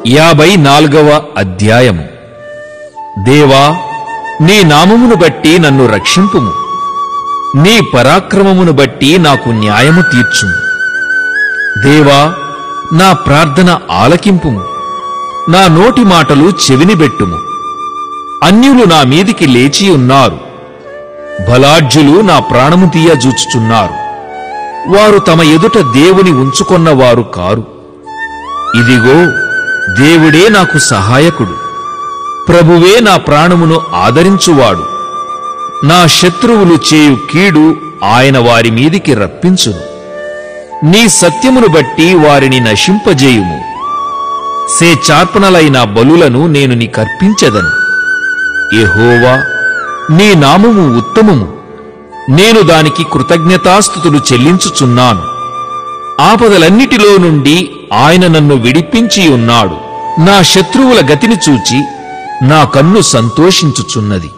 54వ అధ్యాయము. దేవా, నీ నామమును బట్టి నన్ను రక్షింపుము. నీ పరాక్రమమును బట్టి నాకు న్యాయము తీర్చుము. దేవా, నా ప్రార్థన ఆలకింపుము. నా నోటి మాటలు చెవినిబెట్టుము. అన్యులు నా మీదికి లేచి ఉన్నారు. బలాఢ్యులు నా ప్రాణము తీయజూచుచున్నారు. వారు తమ ఎదుట దేవుని ఉంచుకొన్నవారు కారు. ఇదిగో, దేవుడే నాకు సహాయకుడు. ప్రభువే నా ప్రాణమును ఆదరించువాడు. నా శత్రువులు చేయు కీడు ఆయన వారి మీదికి రప్పించును. నీ సత్యమును బట్టి వారిని నశింపజేయుము. సేచార్పణలైన బలులను నేను నీకర్పించెదను. యెహోవా, నీ నామము ఉత్తమము. నేను దానికి కృతజ్ఞతాస్తుతులు చెల్లించుచున్నాను. ఆపదలన్నిటిలో నుండి ఆయన నన్ను విడిపించి ఉన్నాడు. నా శత్రువుల గతిని చూచి నా కన్ను సంతోషించుచున్నది.